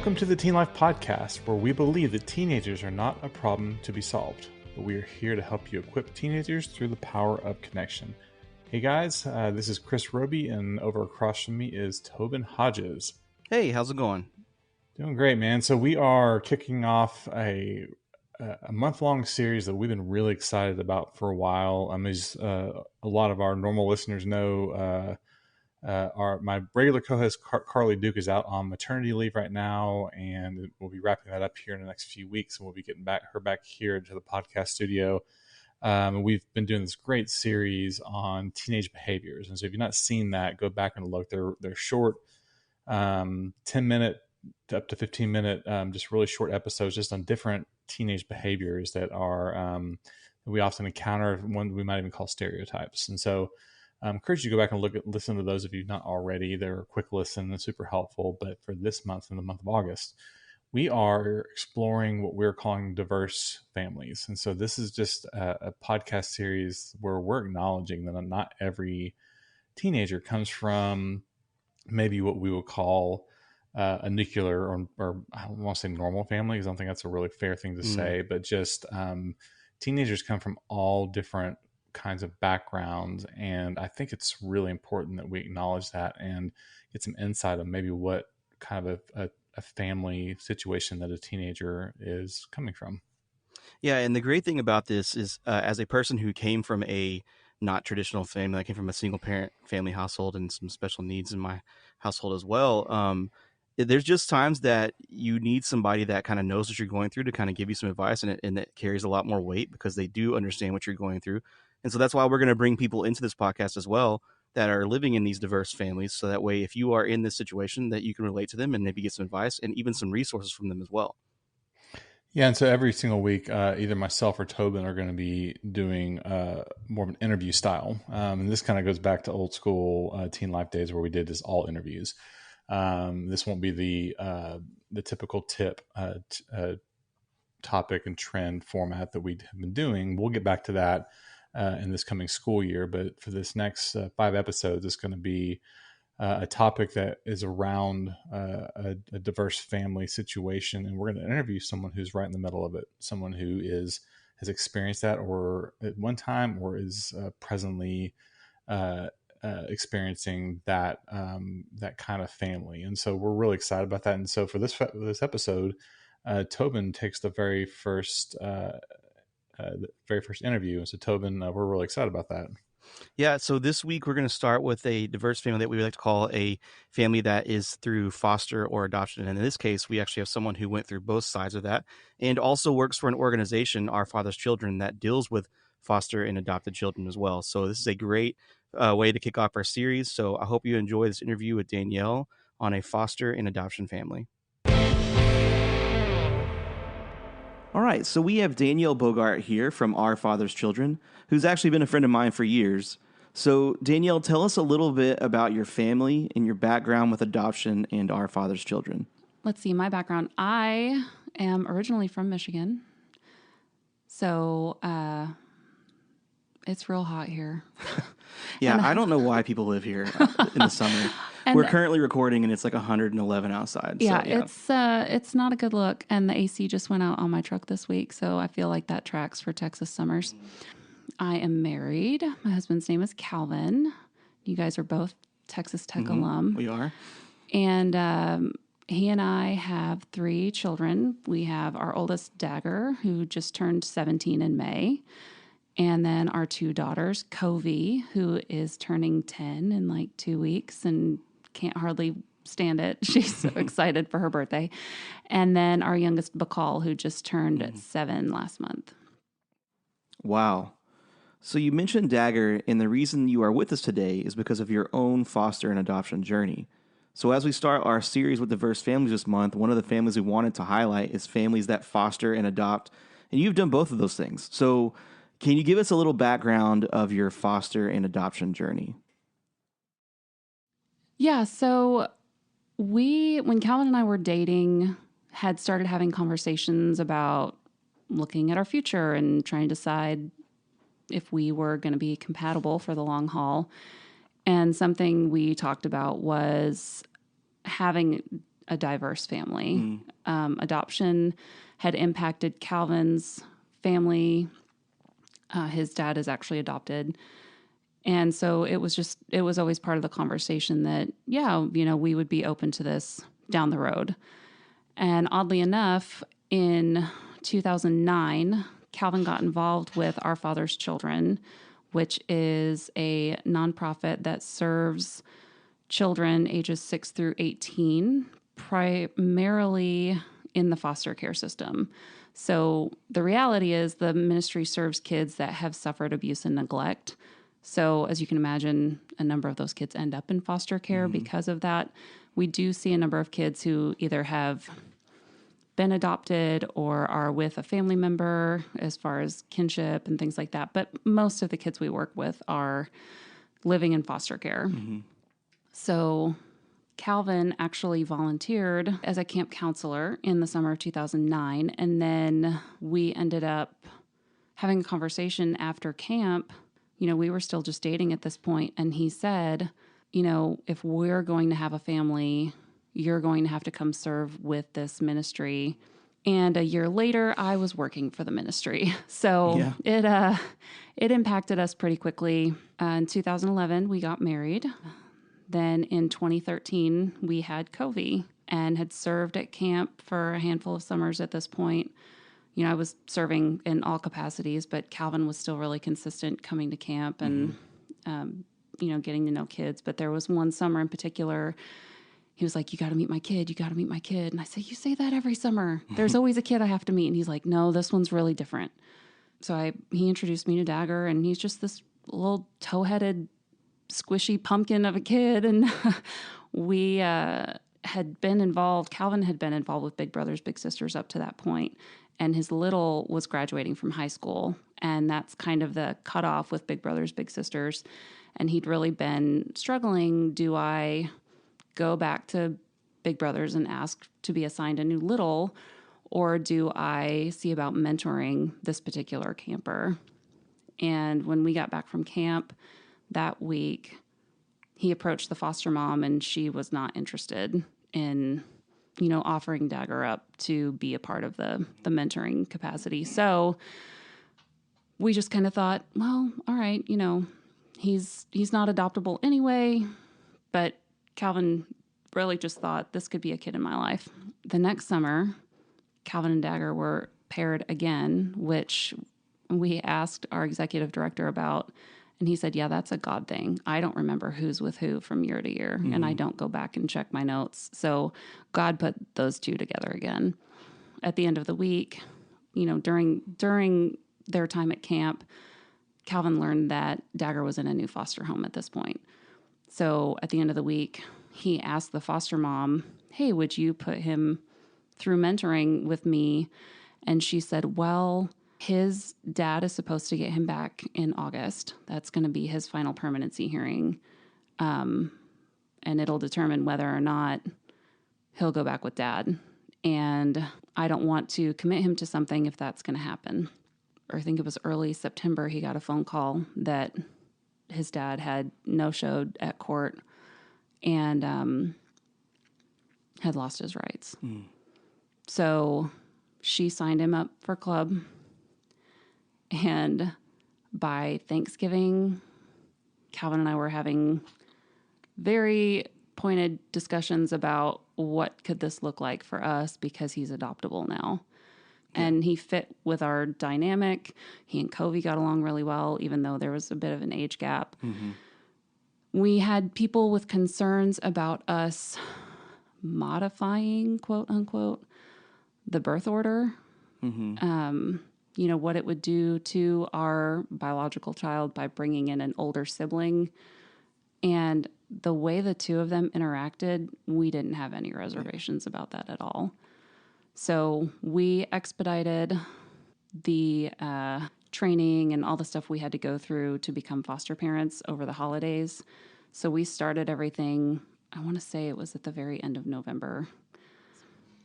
Welcome to the Teen Life Podcast, where we believe that teenagers are not a problem to be solved, but we are here to help you equip teenagers through the power of connection. Hey guys, this is Chris Roby, and over across from me is Tobin Hodges. Hey, how's it going? Doing great, man. So we are kicking off a month-long series that we've been really excited about for a while. As a lot of our normal listeners know, my regular co-host Carly Duke is out on maternity leave right now, and we'll be wrapping that up here in the next few weeks, and we'll be getting her back here to the podcast studio. We've been doing this great series on teenage behaviors, and so if you've not seen that, go back and look. They're short, 10-minute up to 15-minute, just really short episodes, just on different teenage behaviors that are that we often encounter. One we might even call stereotypes, and so. I encourage you to go back and listen to those if you've not already. They're a quick listen and super helpful. But for this month, in the month of August, we are exploring what we're calling diverse families. And so this is just a podcast series where we're acknowledging that not every teenager comes from maybe what we would call a nuclear or I don't want to say normal family, because I don't think that's a really fair thing to say, but just teenagers come from all different kinds of backgrounds, and I think it's really important that we acknowledge that and get some insight on maybe what kind of a family situation that a teenager is coming from. Yeah, and the great thing about this is, as a person who came from a not traditional family, I came from a single parent family household and some special needs in my household as well. There's just times that you need somebody that kind of knows what you're going through to kind of give you some advice, and it carries a lot more weight because they do understand what you're going through. And so that's why we're going to bring people into this podcast as well that are living in these diverse families. So that way, if you are in this situation, that you can relate to them and maybe get some advice and even some resources from them as well. Yeah. And so every single week, either myself or Tobin are going to be doing more of an interview style. And this kind of goes back to old school Teen Life days where we did just all interviews. This won't be the typical topic and trend format that we have been doing. We'll get back to that in this coming school year. But for this next 5 episodes, it's going to be a topic that is around a diverse family situation. And we're going to interview someone who's right in the middle of it, someone who has experienced that or at one time or is presently experiencing that kind of family. And so we're really excited about that. And so for this episode, Tobin takes the very first interview. And so Tobin, we're really excited about that. Yeah, so this week we're going to start with a diverse family that we would like to call a family that is through foster or adoption. And in this case, we actually have someone who went through both sides of that and also works for an organization, Our Father's Children, that deals with foster and adopted children as well. So this is a great way to kick off our series. So I hope you enjoy this interview with Danielle on a foster and adoption family. All right, so we have Danielle Bogart here from Our Father's Children, who's actually been a friend of mine for years. So, Danielle, tell us a little bit about your family and your background with adoption and Our Father's Children. Let's see, my background. I am originally from Michigan, so it's real hot here. Yeah, I don't know why people live here in the summer. We're currently recording, and it's like 111 outside. Yeah, so, it's not a good look. And the AC just went out on my truck this week, so I feel like that tracks for Texas summers. I am married. My husband's name is Calvin. You guys are both Texas Tech alum. We are. And he and I have 3 children. We have our oldest, Dagger, who just turned 17 in May. And then our 2 daughters, Covey, who is turning 10 in like 2 weeks and can't hardly stand it. She's so excited for her birthday. And then our youngest, Bacall, who just turned 7 last month. Wow. So you mentioned Dagger, and the reason you are with us today is because of your own foster and adoption journey. So as we start our series with diverse families this month, one of the families we wanted to highlight is families that foster and adopt. And you've done both of those things. So can you give us a little background of your foster and adoption journey? Yeah, so when Calvin and I were dating, had started having conversations about looking at our future and trying to decide if we were going to be compatible for the long haul. And something we talked about was having a diverse family. Adoption had impacted Calvin's family. His dad is actually adopted. And so it was always part of the conversation that, yeah, we would be open to this down the road. And oddly enough, in 2009, Calvin got involved with Our Father's Children, which is a nonprofit that serves children ages 6 through 18, primarily in the foster care system. So the reality is the ministry serves kids that have suffered abuse and neglect. So as you can imagine, a number of those kids end up in foster care because of that. We do see a number of kids who either have been adopted or are with a family member as far as kinship and things like that. But most of the kids we work with are living in foster care. So Calvin actually volunteered as a camp counselor in the summer of 2009. And then we ended up having a conversation after camp. We were still just dating at this point. And he said, if we're going to have a family, you're going to have to come serve with this ministry. And a year later, I was working for the ministry. So it impacted us pretty quickly. In 2011, we got married. Then in 2013, we had Covey and had served at camp for a handful of summers at this point. I was serving in all capacities, but Calvin was still really consistent coming to camp and, getting to know kids. But there was one summer in particular, he was like, you got to meet my kid. You got to meet my kid. And I said, you say that every summer. There's always a kid I have to meet. And he's like, no, this one's really different. So he introduced me to Dagger, and he's just this little toe-headed, squishy pumpkin of a kid. And we had been involved. Calvin had been involved with Big Brothers Big Sisters up to that point, and his little was graduating from high school, and that's kind of the cutoff with Big Brothers Big Sisters. And he'd really been struggling. Do I go back to Big Brothers and ask to be assigned a new little, or do I see about mentoring this particular camper? And when we got back from camp that week, he approached the foster mom, and she was not interested in, offering Dagger up to be a part of the mentoring capacity. So we just kind of thought, well, all right, he's not adoptable anyway, but Calvin really just thought this could be a kid in my life. The next summer, Calvin and Dagger were paired again, which we asked our executive director about. And he said, yeah, that's a God thing. I don't remember who's with who from year to year, and I don't go back and check my notes. So God put those two together again. At the end of the week, during their time at camp, Calvin learned that Dagger was in a new foster home at this point. So at the end of the week, he asked the foster mom, hey, would you put him through mentoring with me? And she said, well, his dad is supposed to get him back in August. That's going to be his final permanency hearing. And it'll determine whether or not he'll go back with dad. And I don't want to commit him to something if that's going to happen. Or I think it was early September, he got a phone call that his dad had no-showed at court and had lost his rights. So she signed him up for club. And by Thanksgiving, Calvin and I were having very pointed discussions about what could this look like for us, because he's adoptable now. And he fit with our dynamic. He and Covey got along really well, even though there was a bit of an age gap. We had people with concerns about us modifying, quote unquote, the birth order. What it would do to our biological child by bringing in an older sibling. And the way the two of them interacted, we didn't have any reservations about that at all. So we expedited the training and all the stuff we had to go through to become foster parents over the holidays. So we started everything, I want to say it was at the very end of November.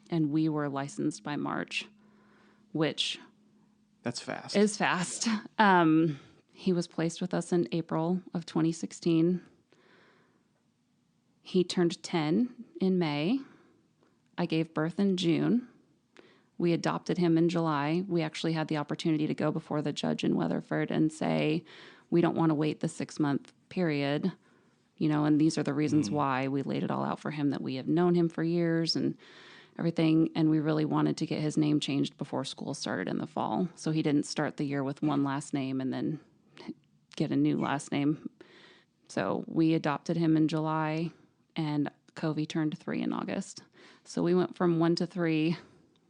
And we were licensed by March, which... That's fast. Is fast. He was placed with us in April of 2016. He turned 10 in May. I gave birth in June. We adopted him in July. We actually had the opportunity to go before the judge in Weatherford and say, we don't want to wait the 6-month period, and these are the reasons why. We laid it all out for him, that we have known him for years and everything. And we really wanted to get his name changed before school started in the fall. So he didn't start the year with one last name and then get a new last name. So we adopted him in July, and Covey turned 3 in August. So we went from 1 to 3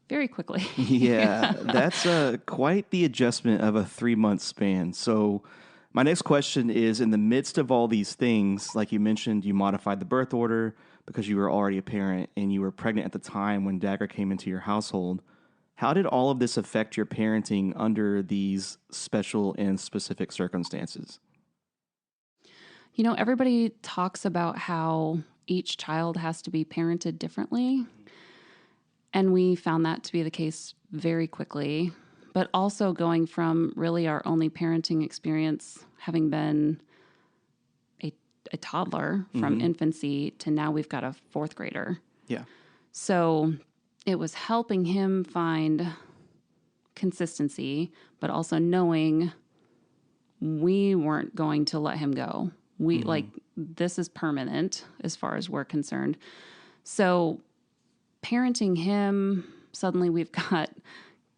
very quickly. Yeah, that's quite the adjustment of a 3-month span. So my next question is, in the midst of all these things, like you mentioned, you modified the birth order because you were already a parent and you were pregnant at the time when Dagger came into your household. How did all of this affect your parenting under these special and specific circumstances? Everybody talks about how each child has to be parented differently. And we found that to be the case very quickly. But also going from really our only parenting experience, having been a toddler from infancy, to now we've got a 4th grader. Yeah. So it was helping him find consistency, but also knowing we weren't going to let him go. We this is permanent as far as we're concerned. So parenting him, suddenly we've got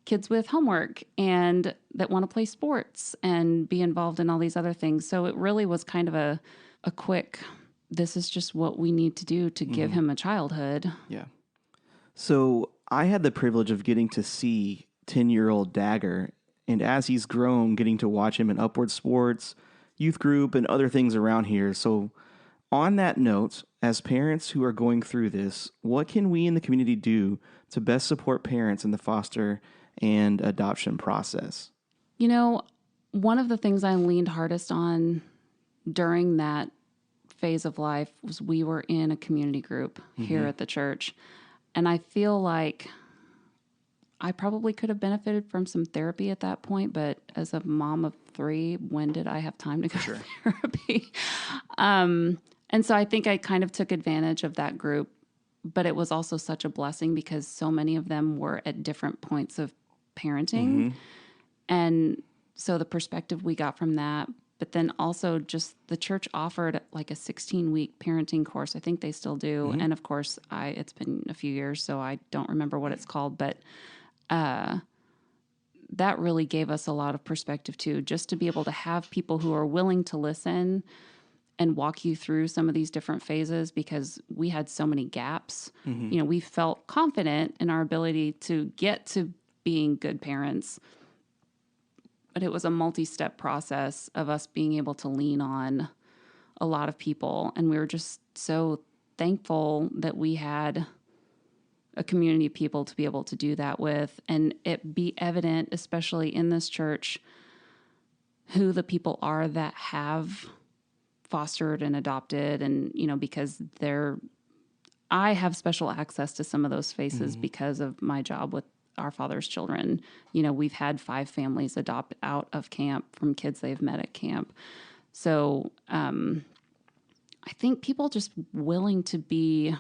kids with homework and that want to play sports and be involved in all these other things. So it really was kind of a quick, this is just what we need to do to give him a childhood. Yeah. So I had the privilege of getting to see 10-year-old Dagger, and as he's grown, getting to watch him in Upward Sports, youth group, and other things around here. So on that note, as parents who are going through this, what can we in the community do to best support parents in the foster and adoption process? One of the things I leaned hardest on during that phase of life was we were in a community group here at the church. And I feel like I probably could have benefited from some therapy at that point, but as a mom of 3, when did I have time to go to therapy? And so I think I kind of took advantage of that group, but it was also such a blessing because so many of them were at different points of parenting. And so the perspective we got from that, but then also just the church offered like a 16-week parenting course. I think they still do. And of course, it's been a few years, so I don't remember what it's called, but that really gave us a lot of perspective too, just to be able to have people who are willing to listen and walk you through some of these different phases, because we had so many gaps. We felt confident in our ability to get to being good parents, but it was a multi-step process of us being able to lean on a lot of people. And we were just so thankful that we had a community of people to be able to do that with, and it be evident, especially in this church, who the people are that have fostered and adopted. And, because I have special access to some of those faces because of my job with Our Father's Children. We've had 5 families adopt out of camp from kids they've met at camp. So I think people just willing to be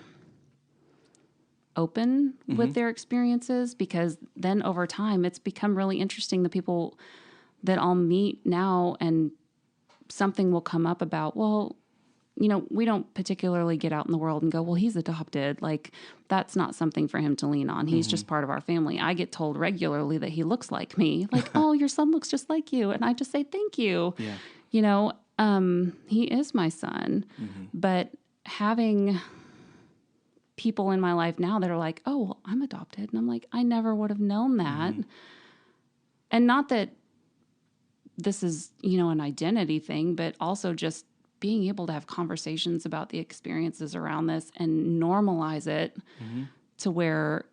open with their experiences, because then over time it's become really interesting. The people that I'll meet now, and something will come up about, well, we don't particularly get out in the world and go, well, he's adopted. Like, that's not something for him to lean on. He's just part of our family. I get told regularly that he looks like me. Like, oh, your son looks just like you. And I just say, thank you. Yeah. He is my son. But having people in my life now that are like, oh, well, I'm adopted. And I'm like, I never would have known that. And not that this is, an identity thing, but also just being able to have conversations about the experiences around this and normalize it to where,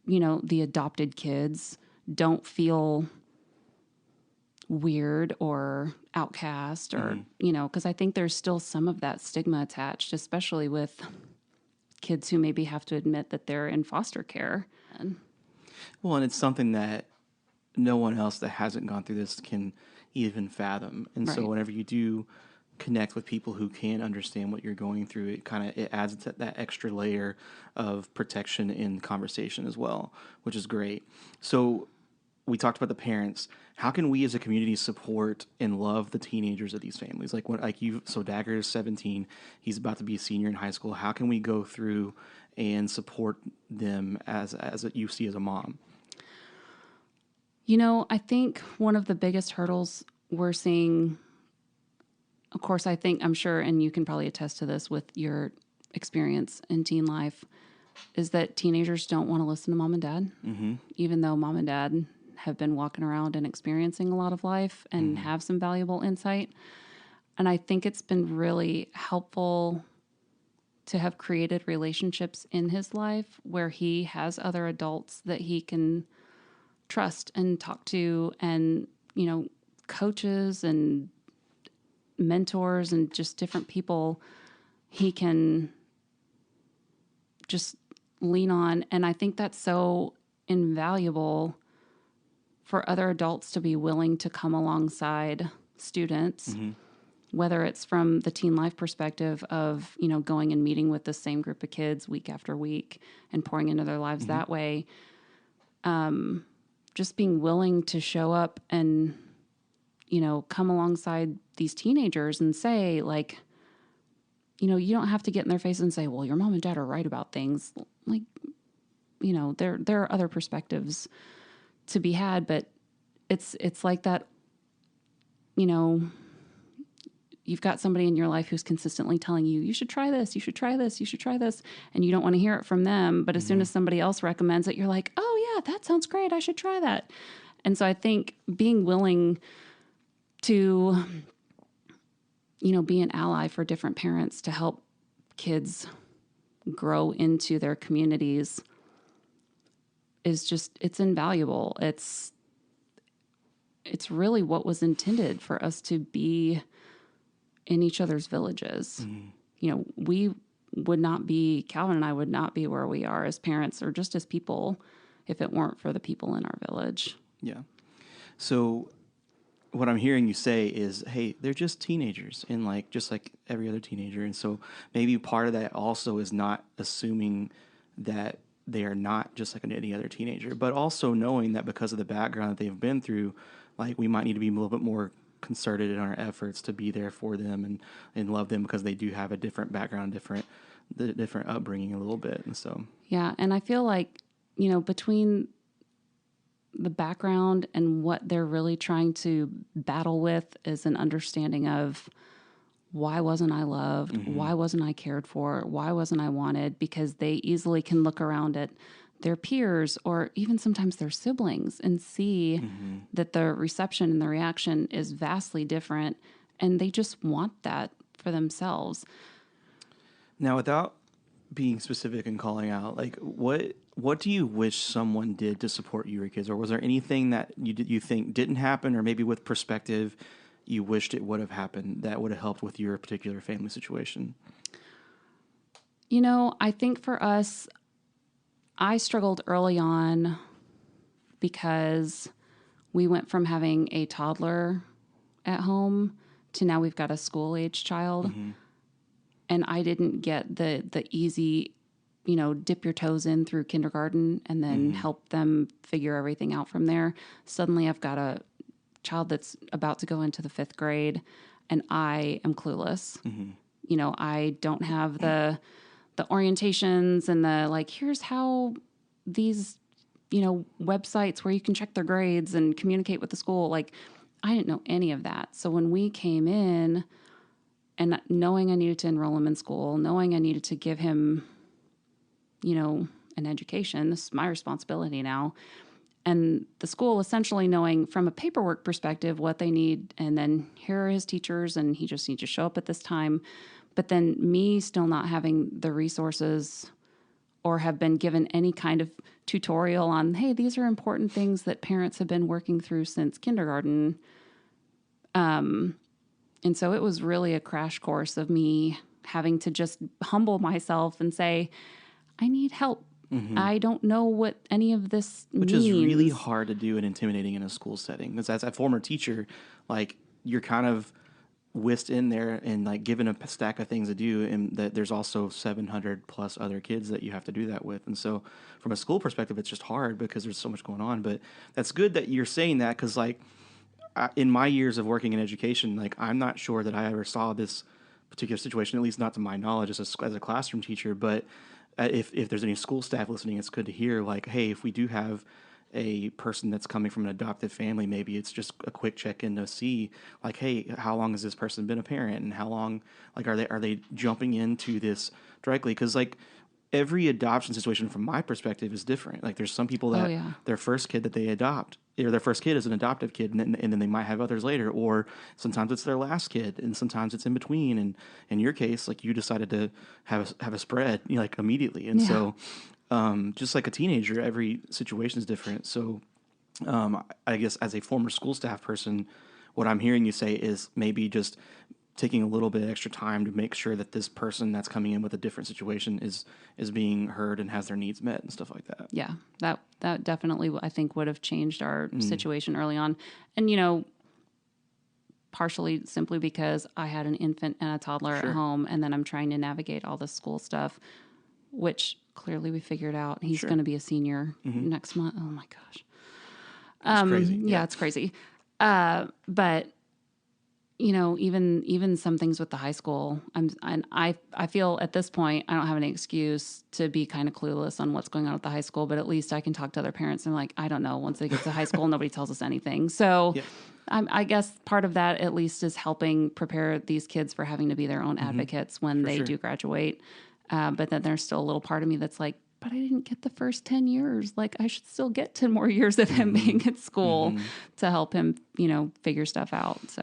the adopted kids don't feel weird or outcast or, because I think there's still some of that stigma attached, especially with kids who maybe have to admit that they're in foster care. And it's something that no one else that hasn't gone through this can even fathom. And so whenever you do connect with people who can understand what you're going through, it adds that extra layer of protection in conversation as well, which is great. So we talked about the parents. How can we as a community support and love the teenagers of these families? So Dagger is 17. He's about to be a senior in high school. How can we go through and support them you see as a mom? I think one of the biggest hurdles we're seeing, of course, I'm sure, and you can probably attest to this with your experience in teen life, is that teenagers don't want to listen to mom and dad, even though mom and dad have been walking around and experiencing a lot of life and have some valuable insight. And I think it's been really helpful to have created relationships in his life where he has other adults that he can trust and talk to, and, coaches and mentors and just different people he can just lean on. And I think that's so invaluable for other adults to be willing to come alongside students, whether it's from the teen life perspective of, going and meeting with the same group of kids week after week and pouring into their lives that way. Just being willing to show up and, come alongside these teenagers and say, like, you don't have to get in their face and say, well, your mom and dad are right about things. Like, there are other perspectives to be had, but it's like that, you've got somebody in your life who's consistently telling you, you should try this, you should try this, you should try this. And you don't want to hear it from them. But as soon as somebody else recommends it, you're like, oh yeah, that sounds great. I should try that. And so I think being willing to, be an ally for different parents to help kids grow into their communities it's invaluable. It's really what was intended for us to be in each other's villages. We would not be, Calvin and I would not be where we are as parents or just as people if it weren't for the people in our village. Yeah. So what I'm hearing you say is, hey, they're just teenagers, and just like every other teenager. And so maybe part of that also is not assuming that they are not just like any other teenager, but also knowing that because of the background that they've been through, we might need to be a little bit more concerted in our efforts to be there for them and love them, because they do have a different background, different upbringing a little bit. And so, yeah. And I feel like, between the background and what they're really trying to battle with is an understanding of, why wasn't I loved? Why wasn't I cared for? Why wasn't I wanted? Because they easily can look around at their peers or even sometimes their siblings and see that the reception and the reaction is vastly different, and they just want that for themselves. Now, without being specific and calling out, what do you wish someone did to support your kids? Or was there anything that you think didn't happen, or maybe with perspective you wished it would have happened that would have helped with your particular family situation? I think for us, I struggled early on because we went from having a toddler at home to now we've got a school-age child. And I didn't get the easy, dip your toes in through kindergarten and then help them figure everything out from there. Suddenly I've got a child that's about to go into the 5th grade and I am clueless. I don't have the orientations and here's how these, websites where you can check their grades and communicate with the school. I didn't know any of that. So when we came in, and knowing I needed to enroll him in school, knowing I needed to give him, an education, this is my responsibility now. And the school essentially knowing from a paperwork perspective what they need, and then here are his teachers, and he just needs to show up at this time. But then me still not having the resources or have been given any kind of tutorial on, hey, these are important things that parents have been working through since kindergarten. And so it was really a crash course of me having to just humble myself and say, I need help. I don't know what any of this means. Which is really hard to do and intimidating in a school setting. Because as a former teacher, you're kind of whisked in there and like given a stack of things to do, and that there's also 700 plus other kids that you have to do that with. And so from a school perspective, it's just hard because there's so much going on. But that's good that you're saying that, because like in my years of working in education, like I'm not sure that I ever saw this particular situation, at least not to my knowledge as a classroom teacher. But if there's any school staff listening, it's good to hear like, hey, if we do have a person that's coming from an adoptive family, maybe it's just a quick check-in to see like, hey, how long has this person been a parent, and how long, like, are they jumping into this directly? Because like every adoption situation from my perspective is different. Like there's some people that their first kid that they adopt, or their first kid is an adoptive kid, and then they might have others later, or sometimes it's their last kid, and sometimes it's in between. And in your case, like you decided to have a spread, you know, like immediately. And so just like a teenager, every situation is different. So I guess as a former school staff person, what I'm hearing you say is maybe just taking a little bit extra time to make sure that this person that's coming in with a different situation is being heard and has their needs met and stuff like that. Yeah, that definitely, I think, would have changed our situation early on. And, you know, partially simply because I had an infant and a toddler at home, and then I'm trying to navigate all the school stuff, which clearly we figured out. He's going to be a senior next month. Oh my gosh. It's crazy. Yeah, it's crazy. But you know, even some things with the high school, I feel at this point I don't have any excuse to be kind of clueless on what's going on at the high school, but at least I can talk to other parents and like, I don't know, once they get to high school, nobody tells us anything. So I guess part of that at least is helping prepare these kids for having to be their own advocates when they do graduate. But then there's still a little part of me that's like, but I didn't get the first 10 years. Like I should still get 10 more years of him being at school to help him, you know, figure stuff out. So.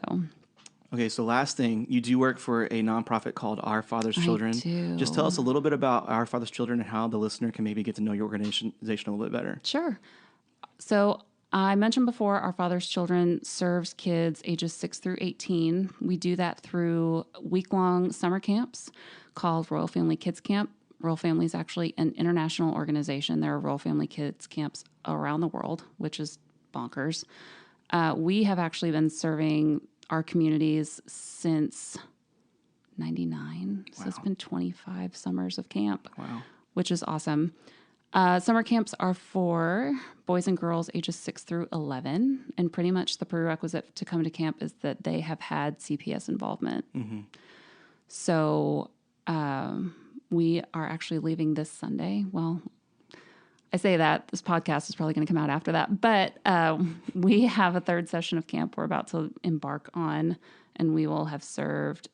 Okay, so last thing, you do work for a nonprofit called Our Father's Children. I do. Just tell us a little bit about Our Father's Children and how the listener can maybe get to know your organization a little bit better. Sure. So I mentioned before, Our Father's Children serves kids ages 6 through 18. We do that through week-long summer camps called Royal Family Kids Camp. Royal Family is actually an international organization. There are Royal Family Kids Camps around the world, which is bonkers. We have actually been serving our communities since 99. So it's been 25 summers of camp, which is awesome. Summer camps are for boys and girls ages 6 through 11. And pretty much the prerequisite to come to camp is that they have had CPS involvement. So we are actually leaving this Sunday. Well, I say that this podcast is probably going to come out after that, but we have a third session of camp we're about to embark on, and we will have served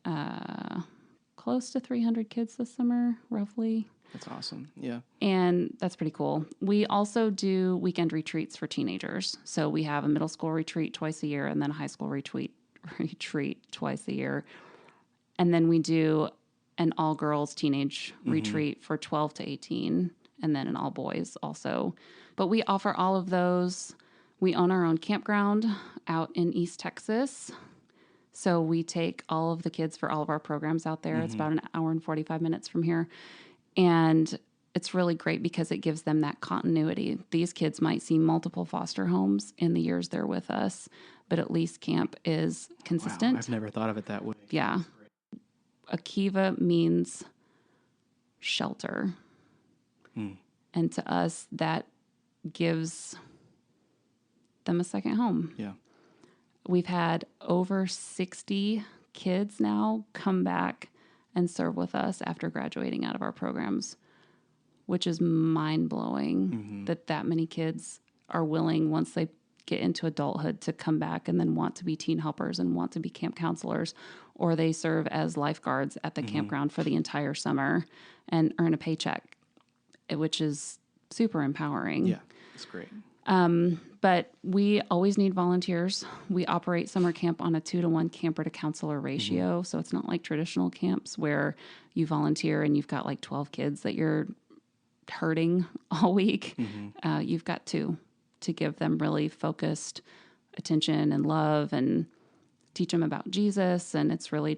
close to 300 kids this summer, roughly. That's awesome. Yeah. And that's pretty cool. We also do weekend retreats for teenagers. So we have a middle school retreat twice a year and then a high school retreat twice a year. And then we do an all-girls teenage retreat for 12 to 18. And then an all boys also. But we offer all of those. We own our own campground out in East Texas. So we take all of the kids for all of our programs out there. It's about an hour and 45 minutes from here. And it's really great because it gives them that continuity. These kids might see multiple foster homes in the years they're with us, but at least camp is consistent. Wow, I've never thought of it that way. Yeah. Akiva means shelter. And to us, that gives them a second home. Yeah. We've had over 60 kids now come back and serve with us after graduating out of our programs, which is mind-blowing that many kids are willing, once they get into adulthood, to come back and then want to be teen helpers and want to be camp counselors, or they serve as lifeguards at the campground for the entire summer and earn a paycheck, which is super empowering. Yeah, that's great. But we always need volunteers. We operate summer camp on a 2-to-1 camper to counselor ratio. So it's not like traditional camps where you volunteer and you've got like 12 kids that you're herding all week. You've got two to give them really focused attention and love and teach them about Jesus. And it's really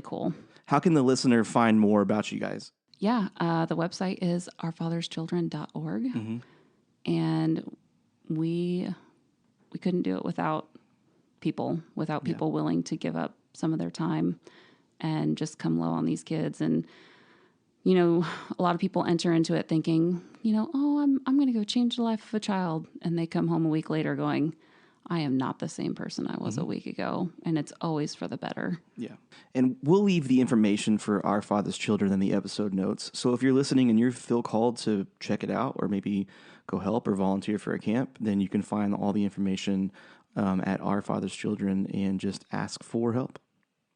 cool. How can the listener find more about you guys? Yeah, the website is ourfatherschildren.org, and we couldn't do it without people willing to give up some of their time and just come low on these kids. And, you know, a lot of people enter into it thinking, you know, oh, I'm going to go change the life of a child. And they come home a week later going, I am not the same person I was a week ago. And it's always for the better. Yeah. And we'll leave the information for Our Father's Children in the episode notes. So if you're listening and you feel called to check it out or maybe go help or volunteer for a camp, then you can find all the information at Our Father's Children and just ask for help.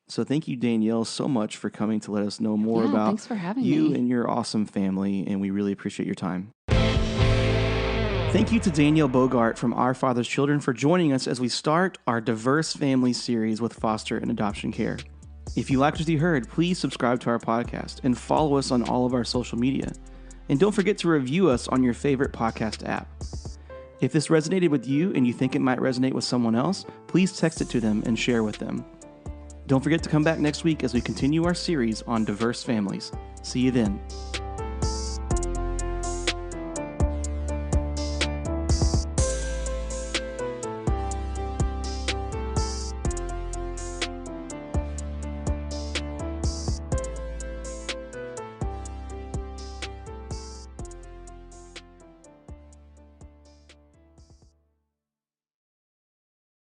So thank you, Danielle, so much for coming to let us know more about thanks for having you me. and your awesome family, and we really appreciate your time. Thank you to Danielle Bogart from Our Father's Children for joining us as we start our diverse family series with foster and adoption care. If you liked what you heard, please subscribe to our podcast and follow us on all of our social media. And don't forget to review us on your favorite podcast app. If this resonated with you and you think it might resonate with someone else, please text it to them and share with them. Don't forget to come back next week as we continue our series on diverse families. See you then.